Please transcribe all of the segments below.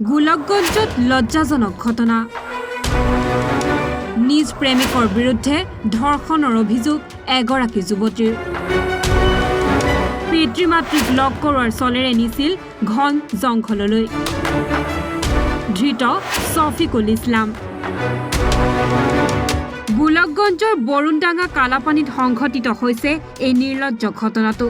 গোলকগঞ্জত লজ্জাজনক ঘটনা নিজ প্ৰেমিকৰ বিৰুদ্ধে ধৰ্ষণৰ অভিযোগ এগৰাকী যুৱতীৰ পিতৃ মাতৃক লগ কৰোৱাৰ চলেৰে নিছিল ঘন জংঘললৈ ধৃত শফিকুল ইছলাম গোলকগঞ্জৰ বৰুণডাঙ্গা কালাপানীত সংঘটিত হৈছে এই নিৰ্লজ্জ ঘটনাটো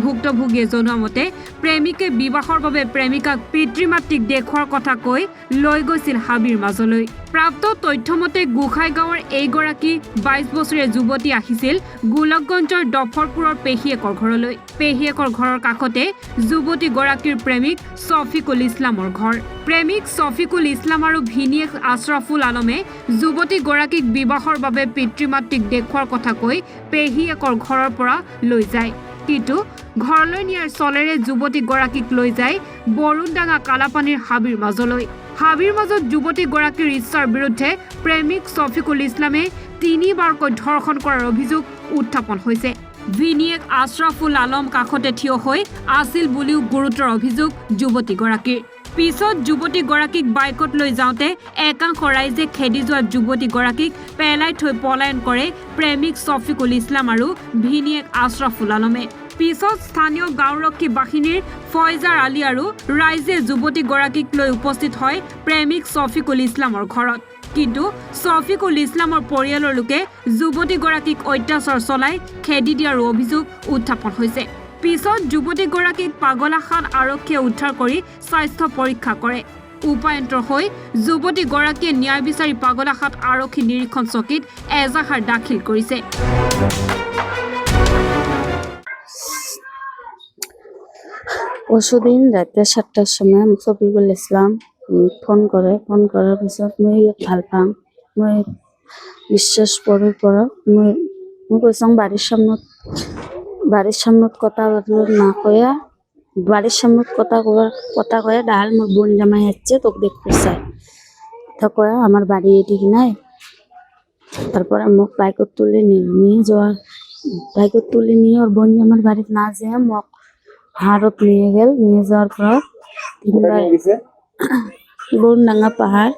ভুক্তভোগীয়ে জনোৱা মতে প্ৰেমিকে বিবাহৰ বাবে প্ৰেমিকাক পিতৃ মাতৃক দেখুৱাৰ কথা কৈ লৈ গৈছিল হাবিৰ মাজলৈ প্ৰাপ্ত তথ্যমতে গোখাইগাঁৱৰ এইগৰাকী 22 বছৰীয়া যুৱতী আহিছিল গোলকগঞ্জৰ ডফৰপুৰৰ পেহীয়েকৰ ঘৰলৈ পেহীয়েকৰ ঘৰৰ কাষতে যুৱতীগৰাকীৰ প্ৰেমিক শফিকুল ইছলামৰ ঘৰ প্ৰেমিক শফিকুল ইছলাম আৰু ভিনীয়েক আশৰাফুল আলমে যুৱতীগৰাকীক বিবাহৰ বাবে পিতৃ মাতৃক দেখুৱাৰ কথা কৈ পেহীয়েকৰ ঘৰৰ পৰা লৈ যায় কিন্তু ঘৰলৈ নিয়াৰ চলেৰে যুৱতীগৰাকীক লৈ যায় বৰুণডাঙ্গা কালাপানীৰ হাবিৰ মাজত যুৱতীগৰাকীৰ ইচ্ছাৰ বিৰুদ্ধে প্ৰেমিক শফিকুল ইছলামে 3বাৰকৈ ধৰ্ষণ কৰাৰ অভিযোগ উত্থাপন হৈছে ভিনীয়েক আশৰাফুল আলম কাষতে থিয় হৈ আছিল বুলিও গুৰুতৰ অভিযোগ যুৱতীগৰাকীৰ পিছত যুৱতীগৰাকীক বাইকত লৈ যাওঁতে একাংশ ৰাইজে খেদি যোৱা যুৱতীগৰাকীক পেলাই থৈ পলায়ন কৰে প্ৰেমিক শফিকুল ইছলাম আৰু ভিনীয়েক আশৰাফুল আলমে পিছত স্থানীয় গাঁওৰক্ষী বাহিনীৰ ফয়জাৰ আলী আৰু ৰাইজে যুৱতীগৰাকীক লৈ উপস্থিত হয় প্ৰেমিক শফিকুল ইছলামৰ ঘৰত কিন্তু শফিকুল ইছলামৰ পৰিয়ালৰ লোকে যুৱতীগৰাকীক অত্যাচাৰ চলাই খেদি দিয়াৰ অভিযোগ উত্থাপন হৈছে পিছত যুৱতীগৰাকীক পাগলাখান আৰক্ষীয়ে উদ্ধাৰ কৰি স্বাস্থ্য পৰীক্ষা কৰে উপায়ন্তৰ হৈ যুৱতীগৰাকীয়ে ন্যায় বিচাৰি পাগলাখান আৰক্ষী নিৰীক্ষণ চকীত এজাহাৰ দাখিল কৰিছে পরশুদিন রাতে 7টার সময় শফিকুল ইসলাম ফোন করার পিছত মই ভাল পাওঁ মই বিশ্বাস করার পর মই কৈছোঁ বাড়ির সামনত কথা না কয়া বাড়ির সামনত কথা কয়া ডাল মোর বোন জামাই আসছে তোকে দেখতে চাই তা কয়া আমার বাড়ি এদিকে নাই তারপরে মোক বাইকত তুলে নিয়ে ওর বোন জামার বাড়িতে না যেয়ে মোক হারত নিয়ে যাওয়ার পর 3বার বরুণডাঙ্গা পাহাড়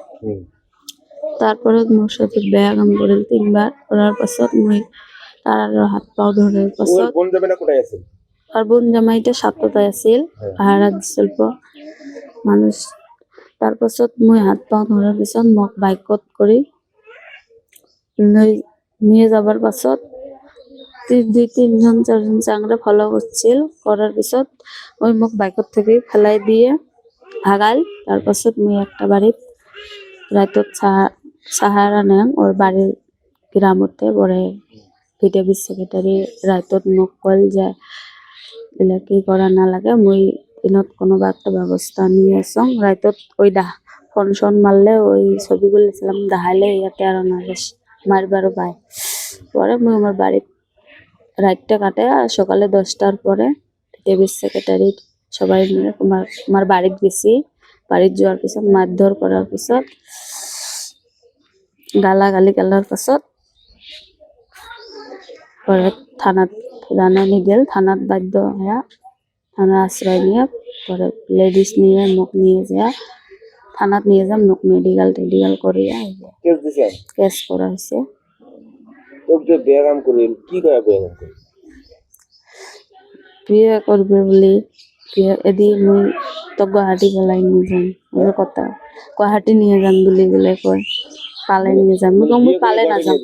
তারপরে মোর সাথে ব্যায়াম করে 3বার করার পাছত মই তার হাত পাও ধরার পাছত আর বোন জামাইটা সাতটায় আছিল পাহাড়ত দিছিল মানুষ তার পাছত মই হাত পাও ধরার পিছত মোক বাইকত করে নিয়ে যাবার পাছত 2-3জন 4জন চাংরা ফলো করছিল করার পিছত ওই মোক বাইকত থেকে ফেলাই দিয়ে ভাগাল তার পাছত মই একটা বাড়িত রাতত সাহারা নেন ওর বাড়ির গ্রামতে পরে ভিডিও সেক্রেটারি রাতত মোক কল যে এলা কি করা না লাগে মই দিনত কোনো একটা ব্যবস্থা নিয়ে আসং রাতত ওই ফোন মারলে ওই শফিকুল ইসলাম দাহাইলে ইয়াতে আর না মারবারও পায় পরে মই আমার বাড়িত রাতটা কাটে আর সকালে 10টার পরে টিভি সেক্রেটারি সবাই মিলে আমার বাড়িত গেছি বাড়িত যাওয়ার পিছত মারধর করার পিছত গালাগালি করার পিছত পরে থানাত নিয়ে গেল থানাত বাধ্য হয়ে থানা আশ্রয় নিয়ে পরে লেডিস নিয়ে মোক নিয়ে যায় থানাত নিয়ে যাম মোক মেডিকেল করিয়া কেস করা হয়েছে বিয়ে করবে বলে এদিকে মই তো গুয়াহাটি গলাই নিয়ে যাম ওর কথা গুয়াহাটি নিয়ে যাম বলে কয় পালে নিয়ে যাম মই পালে না যাম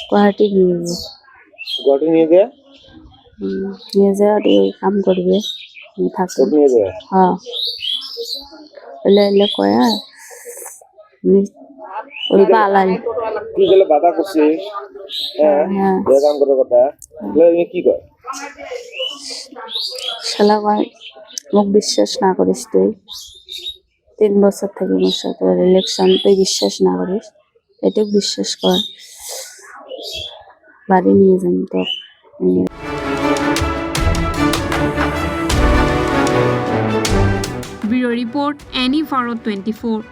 গুয়াহাটি নিয়ে যায় কাম করবে থাকবে হ্যাঁ এলে কয়া ওই পালাই বাধা করছে কাম করার কথা কি কয় শালা কয় মোক বিশ্বাস না করিস তুই 3 বছর থেকে মোর সাথে রিলেশন তুই বিশ্বাস না করিস এটুক বিশ্বাস কর বাড়ি নিয়ে যাম তো ব্যুরো রিপোর্ট এনি ভারত 24